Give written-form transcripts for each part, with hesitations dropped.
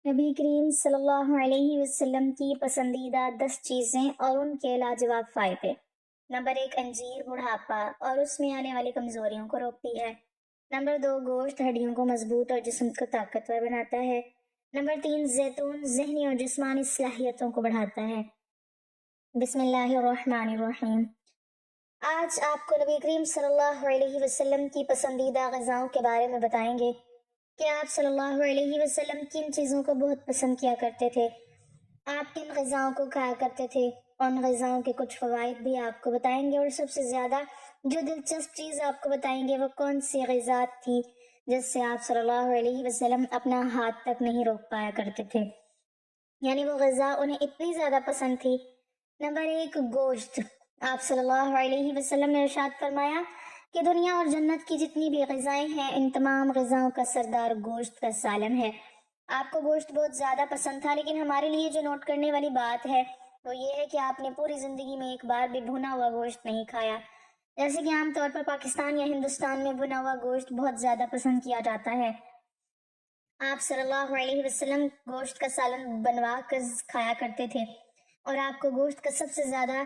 نبی کریم صلی اللہ علیہ وسلم کی پسندیدہ 10 چیزیں اور ان کے لاجواب فائدے۔ نمبر 1، انجیر بڑھاپا اور اس میں آنے والی کمزوریوں کو روکتی ہے۔ نمبر 2، گوشت ہڈیوں کو مضبوط اور جسم کو طاقتور بناتا ہے۔ نمبر 3، زیتون ذہنی اور جسمانی صلاحیتوں کو بڑھاتا ہے۔ بسم اللہ الرحمن الرحیم۔ آج آپ کو نبی کریم صلی اللہ علیہ وسلم کی پسندیدہ غذاؤں کے بارے میں بتائیں گے کہ آپ صلی اللہ علیہ وسلم کن چیزوں کو بہت پسند کیا کرتے تھے، آپ کن غذاؤں کو کھایا کرتے تھے، ان غذاؤں کے کچھ فوائد بھی آپ کو بتائیں گے، اور سب سے زیادہ جو دلچسپ چیز آپ کو بتائیں گے وہ کون سی غذا تھی جس سے آپ صلی اللہ علیہ وسلم اپنا ہاتھ تک نہیں روک پایا کرتے تھے، یعنی وہ غذا انہیں اتنی زیادہ پسند تھی۔ نمبر 1، گوشت۔ آپ صلی اللہ علیہ وسلم نے ارشاد فرمایا کہ دنیا اور جنت کی جتنی بھی غذائیں ہیں ان تمام غذاؤں کا سردار گوشت کا سالن ہے۔ آپ کو گوشت بہت زیادہ پسند تھا، لیکن ہمارے لیے جو نوٹ کرنے والی بات ہے وہ یہ ہے کہ آپ نے پوری زندگی میں ایک بار بھی بھنا ہوا گوشت نہیں کھایا، جیسے کہ عام طور پر پاکستان یا ہندوستان میں بھنا ہوا گوشت بہت زیادہ پسند کیا جاتا ہے۔ آپ صلی اللہ علیہ وسلم گوشت کا سالن بنوا کر کھایا کرتے تھے اور آپ کو گوشت کا سب سے زیادہ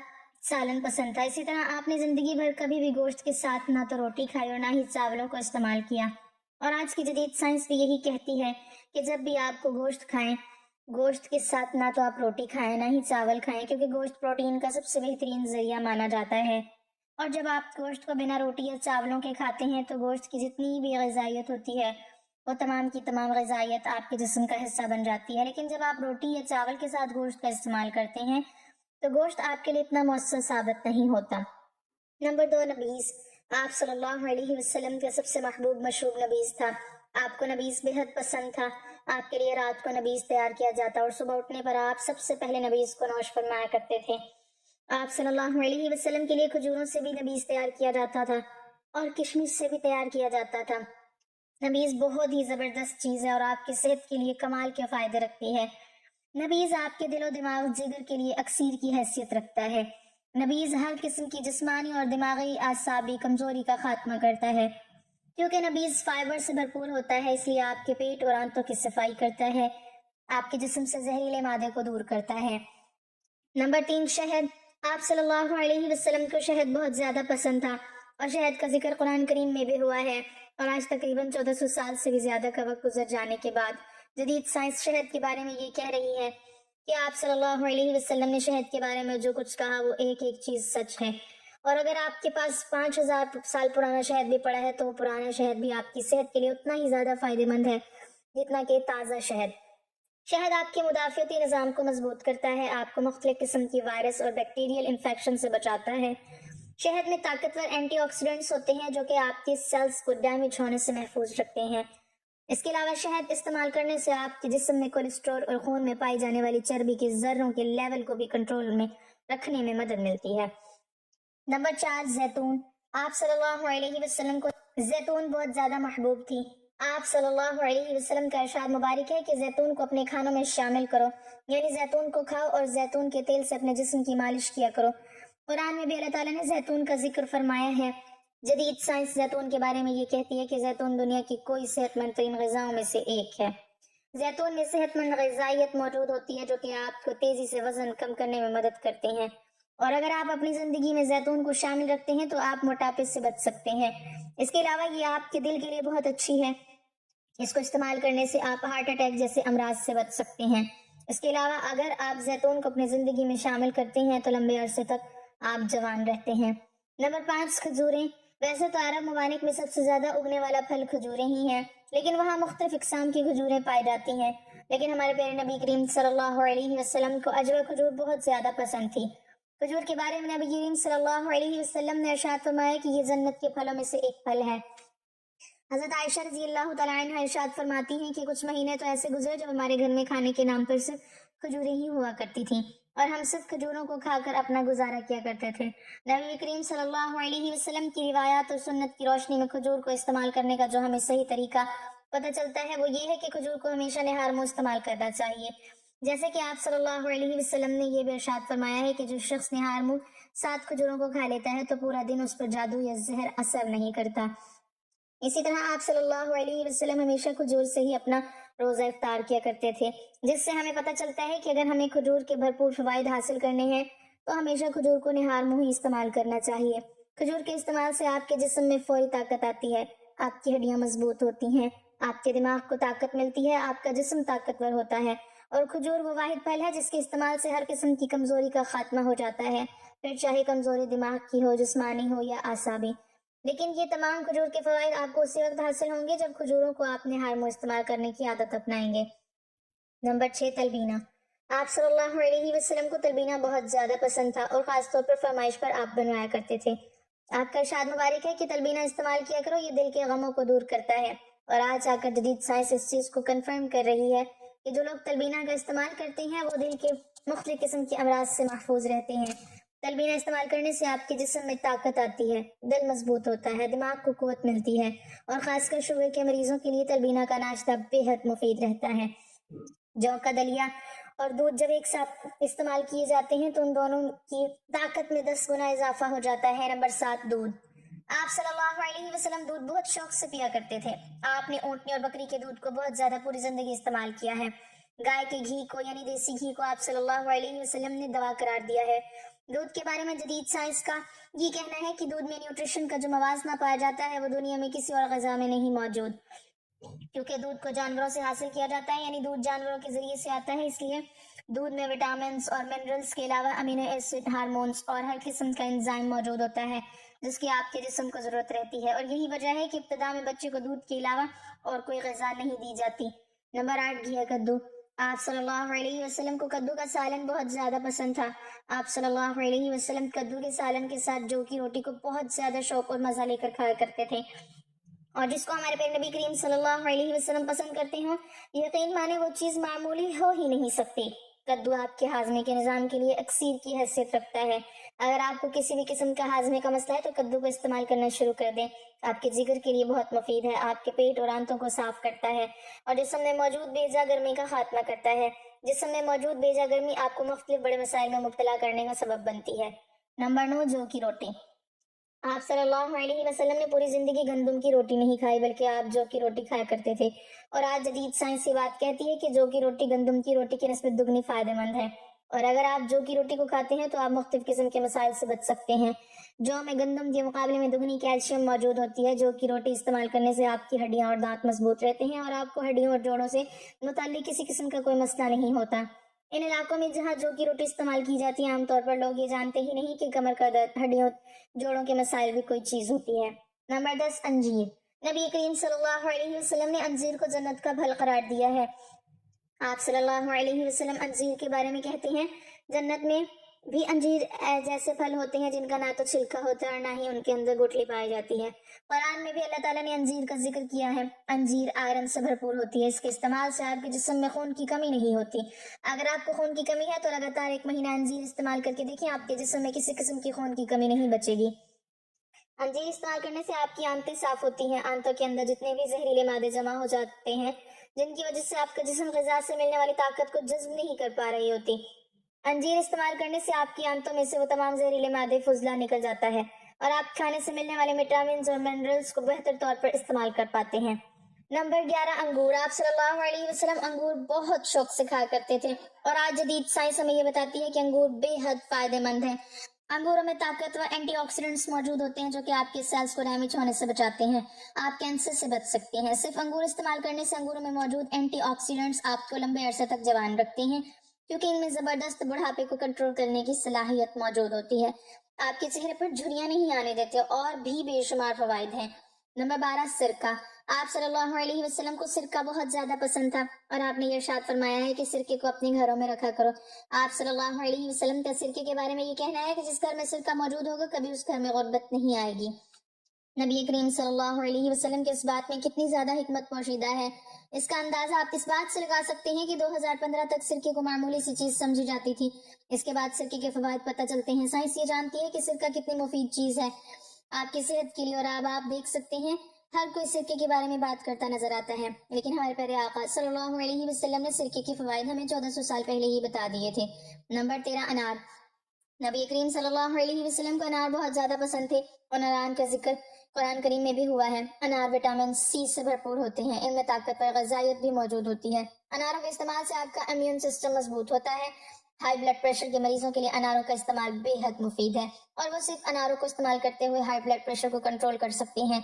سالن پسند تھا۔ اسی طرح آپ نے زندگی بھر کبھی بھی گوشت کے ساتھ نہ تو روٹی کھائی اور نہ ہی چاولوں کو استعمال کیا، اور آج کی جدید سائنس بھی یہی کہتی ہے کہ جب بھی آپ کو گوشت کھائیں، گوشت کے ساتھ نہ تو آپ روٹی کھائیں نہ ہی چاول کھائیں، کیونکہ گوشت پروٹین کا سب سے بہترین ذریعہ مانا جاتا ہے، اور جب آپ گوشت کو بنا روٹی یا چاولوں کے کھاتے ہیں تو گوشت کی جتنی بھی غذائیت ہوتی ہے وہ تمام کی تمام غذائیت آپ کے جسم کا حصہ بن جاتی ہے، لیکن جب آپ روٹی یا چاول کے ساتھ گوشت کا استعمال کرتے ہیں تو گوشت آپ کے لیے اتنا مؤثر ثابت نہیں ہوتا۔ نمبر 2، نبیذ۔ آپ صلی اللہ علیہ وسلم کا سب سے محبوب مشروب نبیذ تھا۔ آپ کو نبیذ بہت پسند تھا۔ آپ کے لیے رات کو نبیذ تیار کیا جاتا اور صبح اٹھنے پر آپ سب سے پہلے نبیذ کو نوش فرمایا کرتے تھے۔ آپ صلی اللہ علیہ وسلم کے لیے کھجوروں سے بھی نبیذ تیار کیا جاتا تھا اور کشمش سے بھی تیار کیا جاتا تھا۔ نبیذ بہت ہی زبردست چیز ہے اور آپ کی صحت کے لیے کمال کے فائدے رکھتی ہے۔ نبیذ آپ کے دل و دماغ جگر کے لیے اکسیر کی حیثیت رکھتا ہے۔ نبیذ ہر قسم کی جسمانی اور دماغی اعصابی کمزوری کا خاتمہ کرتا ہے۔ کیونکہ نبیذ فائبر سے بھرپور ہوتا ہے اس لیے آپ کے پیٹ اور آنتوں کی صفائی کرتا ہے، آپ کے جسم سے زہریلے مادے کو دور کرتا ہے۔ نمبر 3، شہد۔ آپ صلی اللہ علیہ وسلم کو شہد بہت زیادہ پسند تھا اور شہد کا ذکر قرآن کریم میں بھی ہوا ہے، اور آج تقریباً 1400 سال سے بھی زیادہ کا وقت گزر جانے کے بعد جدید سائنس شہد کے بارے میں یہ کہہ رہی ہے کہ آپ صلی اللہ علیہ وسلم نے شہد کے بارے میں جو کچھ کہا وہ ایک ایک چیز سچ ہے، اور اگر آپ کے پاس 5000 سال پرانا شہد بھی پڑا ہے تو وہ پرانا شہد بھی آپ کی صحت کے لیے اتنا ہی زیادہ فائدہ مند ہے جتنا کہ تازہ شہد۔ شہد آپ کے مدافعتی نظام کو مضبوط کرتا ہے، آپ کو مختلف قسم کی وائرس اور بیکٹیریل انفیکشن سے بچاتا ہے۔ شہد میں طاقتور اینٹی آکسیڈنٹس ہوتے ہیں جو کہ آپ کے سیلز کو ڈیمیج ہونے سے محفوظ رکھتے ہیں۔ اس کے علاوہ شہد استعمال کرنے سے آپ کے جسم میں کولیسٹرول اور خون میں پائی جانے والی چربی کے ذروں کے لیول کو بھی کنٹرول میں رکھنے میں مدد ملتی ہے۔ نمبر 4، زیتون۔ آپ صلی اللہ علیہ وسلم کو زیتون بہت زیادہ محبوب تھی۔ آپ صلی اللہ علیہ وسلم کا ارشاد مبارک ہے کہ زیتون کو اپنے کھانوں میں شامل کرو، یعنی زیتون کو کھاؤ اور زیتون کے تیل سے اپنے جسم کی مالش کیا کرو۔ قرآن میں بھی اللہ تعالیٰ نے زیتون کا ذکر فرمایا ہے۔ جدید سائنس زیتون کے بارے میں یہ کہتی ہے کہ زیتون دنیا کی کوئی صحت مند ترین غذاؤں میں سے ایک ہے۔ زیتون میں صحت مند غذائیت موجود ہوتی ہے جو کہ آپ کو تیزی سے وزن کم کرنے میں مدد کرتے ہیں، اور اگر آپ اپنی زندگی میں زیتون کو شامل رکھتے ہیں تو آپ موٹاپے سے بچ سکتے ہیں۔ اس کے علاوہ یہ آپ کے دل کے لیے بہت اچھی ہے، اس کو استعمال کرنے سے آپ ہارٹ اٹیک جیسے امراض سے بچ سکتے ہیں۔ اس کے علاوہ اگر آپ زیتون کو اپنی زندگی میں شامل کرتے ہیں تو لمبے عرصے تک آپ جوان رہتے ہیں۔ نمبر 5، کھجوریں۔ ویسے تو عرب ممالک میں سب سے زیادہ اگنے والا پھل کھجوریں ہی ہیں، لیکن وہاں مختلف اقسام کی کھجوریں پائی جاتی ہیں، لیکن ہمارے پیارے نبی کریم صلی اللہ علیہ وسلم کو اجوا کھجور بہت زیادہ پسند تھی۔ کھجور کے بارے میں نبی کریم صلی اللہ علیہ وسلم نے ارشاد فرمایا کہ یہ جنت کے پھلوں میں سے ایک پھل ہے۔ حضرت عائشہ رضی اللہ تعالیٰ عنہ ارشاد فرماتی ہیں کہ کچھ مہینے تو ایسے گزرے جب ہمارے گھر میں کھانے کے نام پر صرف کھجوریں ہی ہوا کرتی تھیں اور ہم صرف کھجوروں کو کھا کر اپنا گزارا کیا کرتے تھے۔ نبی کریم صلی اللہ علیہ وسلم کی روایات اور سنت کی روشنی میں کھجور کو استعمال کرنے کا جو ہمیں صحیح طریقہ پتہ چلتا ہے وہ یہ ہے کہ کھجور کو ہمیشہ نہار منہ استعمال کرنا چاہیے، جیسے کہ آپ صلی اللہ علیہ وسلم نے یہ بھی ارشاد فرمایا ہے کہ جو شخص نہار منہ 7 کھجوروں کو کھا لیتا ہے تو پورا دن اس پر جادو یا زہر اثر نہیں کرتا۔ اسی طرح آپ صلی اللہ علیہ وسلم ہمیشہ کھجور سے ہی اپنا روزہ افطار کیا کرتے تھے، جس سے ہمیں پتہ چلتا ہے کہ اگر ہمیں کھجور کے بھرپور فوائد حاصل کرنے ہیں تو ہمیشہ کھجور کو نہار منہ ہی استعمال کرنا چاہیے۔ کھجور کے استعمال سے آپ کے جسم میں فوری طاقت آتی ہے، آپ کی ہڈیاں مضبوط ہوتی ہیں، آپ کے دماغ کو طاقت ملتی ہے، آپ کا جسم طاقتور ہوتا ہے، اور کھجور وہ واحد پھل ہے جس کے استعمال سے ہر قسم کی کمزوری کا خاتمہ ہو جاتا ہے، پھر چاہے کمزوری دماغ کی ہو، جسمانی ہو یا اعصابی۔ لیکن یہ تمام کھجور کے فوائد آپ کو اسی وقت حاصل ہوں گے جب کھجوروں کو آپ نہار منہ استعمال کرنے کی عادت اپنائیں گے۔ نمبر 6، تلبینہ۔ آپ صلی اللہ علیہ وسلم کو تلبینہ بہت زیادہ پسند تھا اور خاص طور پر فرمائش پر آپ بنوایا کرتے تھے۔ آپ کا ارشاد مبارک ہے کہ تلبینہ استعمال کیا کرو، یہ دل کے غموں کو دور کرتا ہے، اور آج آ کر جدید سائنس اس چیز کو کنفرم کر رہی ہے کہ جو لوگ تلبینہ کا استعمال کرتے ہیں وہ دل کے مختلف قسم کے امراض سے محفوظ رہتے ہیں۔ تلبینہ استعمال کرنے سے آپ کے جسم میں طاقت آتی ہے، دل مضبوط ہوتا ہے، دماغ کو قوت ملتی ہے، اور خاص کر شوگر کے مریضوں کے لیے تلبینہ کا ناشتہ بے حد مفید رہتا ہے۔ جو کا دلیا اور دودھ جب ایک ساتھ استعمال کیے جاتے ہیں تو ان دونوں کی طاقت میں 10 گنا اضافہ ہو جاتا ہے۔ نمبر 7، دودھ۔ آپ صلی اللہ علیہ وسلم دودھ بہت شوق سے پیا کرتے تھے۔ آپ نے اونٹنی اور بکری کے دودھ کو بہت زیادہ پوری زندگی استعمال کیا ہے۔ گائے کے گھی کو یعنی دیسی گھی کو آپ صلی اللہ علیہ وسلم نے دوا قرار دیا ہے۔ دودھ کے بارے میں جدید سائنس کا یہ کہنا ہے کہ دودھ میں نیوٹریشن کا جو موازنہ پایا جاتا ہے وہ دنیا میں کسی اور غذا میں نہیں موجود، کیونکہ دودھ کو جانوروں سے حاصل کیا جاتا ہے، یعنی دودھ جانوروں کے ذریعے سے آتا ہے، اس لیے دودھ میں وٹامنز اور منرلز کے علاوہ امینو ایسڈ، ہارمونز اور ہر قسم کا انزائم موجود ہوتا ہے جس کی آپ کے جسم کو ضرورت رہتی ہے، اور یہی وجہ ہے کہ ابتدا میں بچے کو دودھ کے علاوہ اور کوئی غذا نہیں دی جاتی۔ نمبر 8، گھی کدو۔ آپ صلی اللہ علیہ وسلم کو کدو کا سالن بہت زیادہ پسند تھا۔ آپ صلی اللہ علیہ وسلم کدو کے سالن کے ساتھ جو کی روٹی کو بہت زیادہ شوق اور مزہ لے کر کھایا کرتے تھے، اور جس کو ہمارے پیارے نبی کریم صلی اللہ علیہ وسلم پسند کرتے ہوں، یقین مانے وہ چیز معمولی ہو ہی نہیں سکتی۔ کدو آپ کے ہاضمے کے نظام کے لیے اکسیر کی حیثیت رکھتا ہے۔ اگر آپ کو کسی بھی قسم کا ہاضمے کا مسئلہ ہے تو کدو کو استعمال کرنا شروع کر دیں۔ آپ کے جگر کے لیے بہت مفید ہے، آپ کے پیٹ اور آنتوں کو صاف کرتا ہے، اور جسم میں موجود بیجا گرمی کا خاتمہ کرتا ہے۔ جسم میں موجود بیجا گرمی آپ کو مختلف بڑے مسائل میں مبتلا کرنے کا سبب بنتی ہے۔ نمبر 9، جو کی روٹی۔ آپ صلی اللہ علیہ وسلم نے پوری زندگی گندم کی روٹی نہیں کھائی، بلکہ آپ جو کی روٹی کھایا کرتے تھے، اور آج جدید سائنس یہ بات کہتی ہے کہ جو کی روٹی گندم کی روٹی کی نسبت دگنی فائدہ مند ہے، اور اگر آپ جو کی روٹی کو کھاتے ہیں تو آپ مختلف قسم کے مسائل سے بچ سکتے ہیں۔ جو میں گندم کے مقابلے میں دگنی کیلشیم موجود ہوتی ہے۔ جو کی روٹی استعمال کرنے سے آپ کی ہڈیاں اور دانت مضبوط رہتے ہیں، اور آپ کو ہڈیوں اور جوڑوں سے متعلق کسی قسم کا کوئی مسئلہ نہیں ہوتا۔ ان علاقوں میں جہاں جو کی روٹی استعمال کی جاتی ہے، عام طور پر لوگ یہ جانتے ہی نہیں کہ کمر کا درد، ہڈیوں، جوڑوں کے مسائل بھی کوئی چیز ہوتی ہے۔ نمبر 10، انجیر۔ نبی کریم صلی اللہ علیہ وسلم نے انجیر کو جنت کا پھل قرار دیا ہے۔ آپ صلی اللہ علیہ وسلم انجیر کے بارے میں کہتے ہیں، جنت میں بھی انجیر جیسے پھل ہوتے ہیں جن کا نہ تو چھلکا ہوتا ہے اور نہ ہی ان کے اندر گٹلی پائی جاتی ہے۔ قرآن میں بھی اللہ تعالیٰ نے انجیر کا ذکر کیا ہے۔ انجیر آئرن سے بھرپور ہوتی ہے، اس کے استعمال سے آپ کے جسم میں خون کی کمی نہیں ہوتی۔ اگر آپ کو خون کی کمی ہے تو لگاتار 1 مہینہ انجیر استعمال کر کے دیکھیں، آپ کے جسم میں کسی قسم کی خون کی کمی نہیں بچے گی۔ انجیر استعمال کرنے سے آپ کی آنتیں صاف ہوتی ہیں، آنتوں کے اندر جتنے بھی زہریلے مادے جمع ہو جاتے ہیں جن کی وجہ سے آپ کا جسم غذا سے ملنے والی طاقت کو جذب نہیں کر پا رہی ہوتی، انجیر استعمال کرنے سے آپ کی آنتوں میں سے وہ تمام زہریلے مادے فضلہ نکل جاتا ہے، اور آپ کھانے سے ملنے والے وٹامنز اور منرلز کو بہتر طور پر استعمال کر پاتے ہیں۔ نمبر 11، انگور۔ آپ صلی اللہ علیہ وسلم انگور بہت شوق سے کھایا کرتے تھے، اور آج جدید سائنس ہمیں یہ بتاتی ہے کہ انگور بے حد فائدہ مند ہیں۔ انگوروں میں طاقت و اینٹی آکسیڈنٹس موجود ہوتے ہیں جو کہ آپ کے سیلز کو ڈیمیج ہونے سے بچاتے ہیں، آپ کینسر سے بچ سکتے ہیں۔ صرف انگور استعمال کرنے سے انگوروں میں موجود اینٹی آکسیڈنٹس آپ کو لمبے عرصے تک جوان رکھتے ہیں، کیونکہ ان میں زبردست بڑھاپے کو کنٹرول کرنے کی صلاحیت موجود ہوتی ہے، آپ کے چہرے پر جھریاں نہیں آنے دیتے، اور بھی بے شمار فوائد ہیں۔ نمبر 12، سرکہ۔ آپ صلی اللہ علیہ وسلم کو سرکہ بہت زیادہ پسند تھا، اور آپ نے یہ ارشاد فرمایا ہے کہ سرکے کو اپنے گھروں میں رکھا کرو۔ آپ صلی اللہ علیہ وسلم کا سرکے کے بارے میں یہ کہنا ہے کہ جس گھر میں سرکہ موجود ہوگا کبھی اس گھر میں غربت نہیں آئے گی۔ نبی کریم صلی اللہ علیہ وسلم کے اس بات میں کتنی زیادہ حکمت پوشیدہ ہے، اس کا اندازہ آپ اس بات سے لگا سکتے ہیں کہ 2015 تک سرکے کو معمولی سی چیز سمجھی جاتی تھی، اس کے بعد سرکے کے فوائد پتہ چلتے ہیں۔ سائنس یہ جانتی ہے کہ سرکہ کتنی مفید چیز ہے آپ کی صحت کے لیے، اور اب آپ دیکھ سکتے ہیں ہر کوئی سرکے کے بارے میں بات کرتا نظر آتا ہے، لیکن ہمارے پیارے آقا صلی اللہ علیہ وسلم نے سرکے کے فوائد ہمیں 1400 سال پہلے ہی بتا دیے تھے۔ نمبر 13، انار۔ نبی کریم صلی اللہ علیہ وسلم کو انار بہت زیادہ پسند تھے، اور انار کا ذکر قرآن کریم میں بھی ہوا ہے۔ انار وٹامن سی سے بھرپور ہوتے ہیں، ان میں طاقتور غذائیت بھی موجود ہوتی ہے۔ اناروں کے استعمال سے آپ کا امیون سسٹم مضبوط ہوتا ہے۔ ہائی بلڈ پریشر کے مریضوں کے لیے اناروں کا استعمال بے حد مفید ہے، اور وہ صرف اناروں کو استعمال کرتے ہوئے ہائی بلڈ پریشر کو کنٹرول کر سکتے ہیں،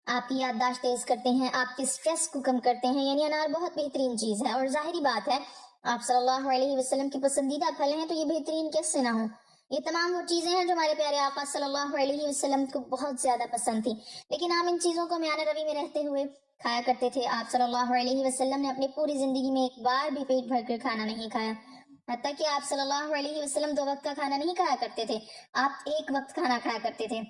آپ کی یادداشت تیز کرتے ہیں، آپ کے سٹریس کو کم کرتے ہیں، یعنی انار بہت بہترین چیز ہے۔ اور ظاہری بات ہے، آپ صلی اللہ علیہ وسلم کی پسندیدہ پھل ہیں تو یہ بہترین کیسے نہ ہوں۔ یہ تمام وہ چیزیں ہیں جو ہمارے پیارے آقا صلی اللہ علیہ وسلم کو بہت زیادہ پسند تھی، لیکن ہم ان چیزوں کو میانہ روی میں رہتے ہوئے کھایا کرتے تھے۔ آپ صلی اللہ علیہ وسلم نے اپنی پوری زندگی میں ایک بار بھی پیٹ بھر کر کھانا نہیں کھایا، حتیٰ کہ آپ صلی اللہ علیہ وسلم 2 وقت کا کھانا نہیں کھایا کرتے تھے، آپ 1 وقت کھانا کھایا کرتے تھے۔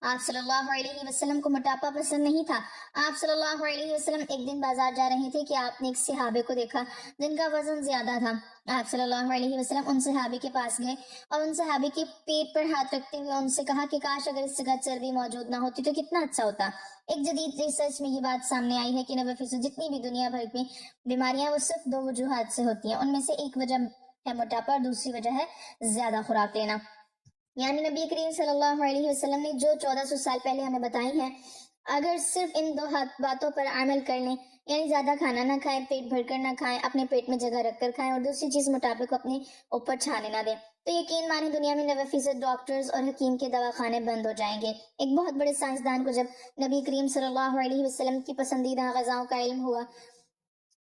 آپ صلی اللہ علیہ وسلم کو موٹاپا پسند نہیں تھا۔ آپ صلی اللہ علیہ وسلم ایک دن بازار جا رہے تھے کہ آپ نے ایک صحابے کو دیکھا جن کا وزن زیادہ تھا۔ آپ صلی اللہ علیہ وسلم ان صحابی کے پاس گئے اور ان صحابی کے پیٹ پر ہاتھ رکھتے ہوئے ان سے کہا کہ کاش اگر اس جگہ چربی موجود نہ ہوتی تو کتنا اچھا ہوتا۔ ایک جدید ریسرچ میں یہ بات سامنے آئی ہے کہ 90% جتنی بھی دنیا بھر میں بیماریاں وہ صرف 2 وجوہات سے ہوتی ہیں، ان میں سے ایک وجہ ہے موٹاپا اور دوسری وجہ ہے زیادہ خوراک لینا۔ یعنی نبی کریم صلی اللہ علیہ وسلم نے جو 1400 سال پہلے ہمیں بتائی ہیں، اگر صرف ان 2 باتوں پر عمل کر لیں، یعنی زیادہ کھانا نہ کھائیں، پیٹ بھر کر نہ کھائیں، اپنے پیٹ میں جگہ رکھ کر کھائیں، اور دوسری چیز موٹاپے کو اپنے اوپر چھانے نہ دیں، تو یقین مانیں دنیا میں 90% ڈاکٹرز اور حکیم کے دواخانے بند ہو جائیں گے۔ ایک بہت بڑے سائنسدان کو جب نبی کریم صلی اللہ علیہ وسلم کی پسندیدہ غذاؤں کا علم ہوا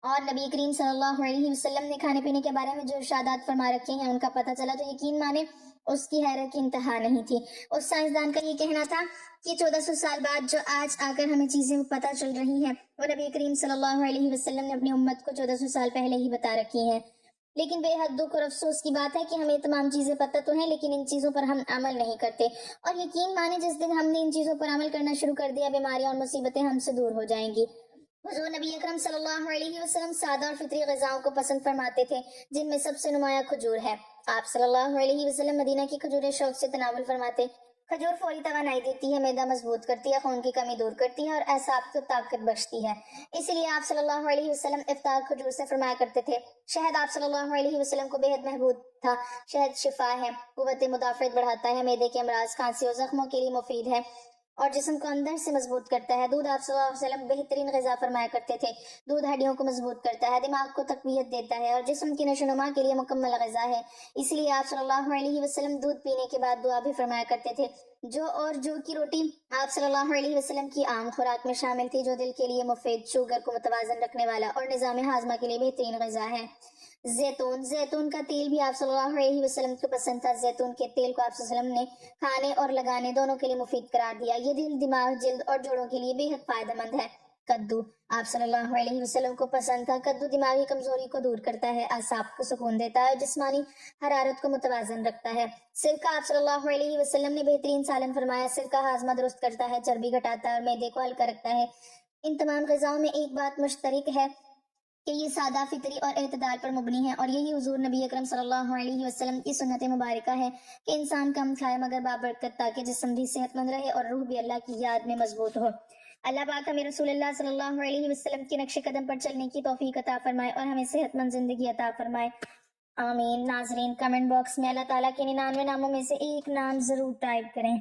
اور نبی کریم صلی اللہ علیہ وسلم نے کھانے پینے کے بارے میں جو ارشادات فرما رکھے ہیں ان کا پتہ چلا، تو یقین مانے اس کی حیرت کی انتہا نہیں تھی۔ اس سائنسدان کا یہ کہنا تھا کہ 1400 سال بعد جو آج آ کر ہمیں چیزیں پتہ چل رہی ہیں وہ نبی کریم صلی اللہ علیہ وسلم نے اپنی امت کو 1400 سال پہلے ہی بتا رکھی ہیں۔ لیکن بے حد دکھ اور افسوس کی بات ہے کہ ہمیں تمام چیزیں پتہ تو ہیں، لیکن ان چیزوں پر ہم عمل نہیں کرتے، اور یقین مانے جس دن ہم نے ان چیزوں پر عمل کرنا شروع کر دیا، بیماریاں اور مصیبتیں ہم سے دور ہو جائیں گی۔ حضور نبی اکرم صلی اللہ علیہ وسلم سادہ اور فطری غذاؤں کو پسند فرماتے تھے، جن میں سب سے نمایاں کھجور ہے۔ آپ صلی اللہ علیہ وسلم مدینہ کی کھجوریں شوق سے تناول فرماتے۔ کھجور فوری توانائی دیتی ہے، معدہ مضبوط کرتی ہے، خون کی کمی دور کرتی ہے اور اعصاب کو طاقت بخشتی ہے۔ اسی لیے آپ صلی اللہ علیہ وسلم افطار کھجور سے فرمایا کرتے تھے۔ شہد آپ صلی اللہ علیہ وسلم کو بے حد محبوب تھا۔ شہد شفا ہے، قوت مدافعت بڑھاتا ہے، معدے کے امراض، کھانسی اور زخموں کے لیے مفید ہے اور جسم کو اندر سے مضبوط کرتا ہے۔ دودھ آپ صلی اللہ علیہ وسلم بہترین غذا فرمایا کرتے تھے۔ دودھ ہڈیوں کو مضبوط کرتا ہے، دماغ کو تقویت دیتا ہے اور جسم کی نشو و نما کے لیے مکمل غذا ہے۔ اس لیے آپ صلی اللہ علیہ وسلم دودھ پینے کے بعد دعا بھی فرمایا کرتے تھے۔ جو کی روٹی آپ صلی اللہ علیہ وسلم کی عام خوراک میں شامل تھی، جو دل کے لیے مفید، شوگر کو متوازن رکھنے والا اور نظام ہاضمہ کے لیے بہترین غذا ہے۔ زیتون کا تیل بھی آپ صلی اللہ علیہ وسلم کو پسند تھا۔ زیتون کے تیل کو آپ صلی اللہ علیہ وسلم نے کھانے اور لگانے دونوں کے لیے مفید قرار دیا۔ یہ دل، دماغ، جلد اور جوڑوں کے لیے بے حد فائدہ مند ہے۔ کدو آپ صلی اللہ علیہ وسلم کو پسند تھا۔ کدو دماغی کمزوری کو دور کرتا ہے، اعصاب کو سکون دیتا ہے اور جسمانی حرارت کو متوازن رکھتا ہے۔ سرکہ آپ صلی اللہ علیہ وسلم نے بہترین سالن فرمایا۔ سرکہ ہاضمہ درست کرتا ہے، چربی گھٹاتا ہے اور معدے کو ہلکا رکھتا ہے۔ ان تمام غذاؤں میں ایک بات مشترک ہے کہ یہ سادہ، فطری اور اعتدال پر مبنی ہے، اور یہی حضور نبی اکرم صلی اللہ علیہ وسلم کی سنت مبارکہ ہے کہ انسان کم کھائے مگر بابرکت، تاکہ جسم بھی صحت مند رہے اور روح بھی اللہ کی یاد میں مضبوط ہو۔ اللہ پاک ہمیں رسول اللہ صلی اللہ علیہ وسلم کے نقش قدم پر چلنے کی توفیق عطا فرمائے اور ہمیں صحت مند زندگی عطا فرمائے، آمین۔ ناظرین، کمنٹ باکس میں اللہ تعالیٰ کے 99 ناموں میں سے ایک نام ضرور ٹائپ کریں۔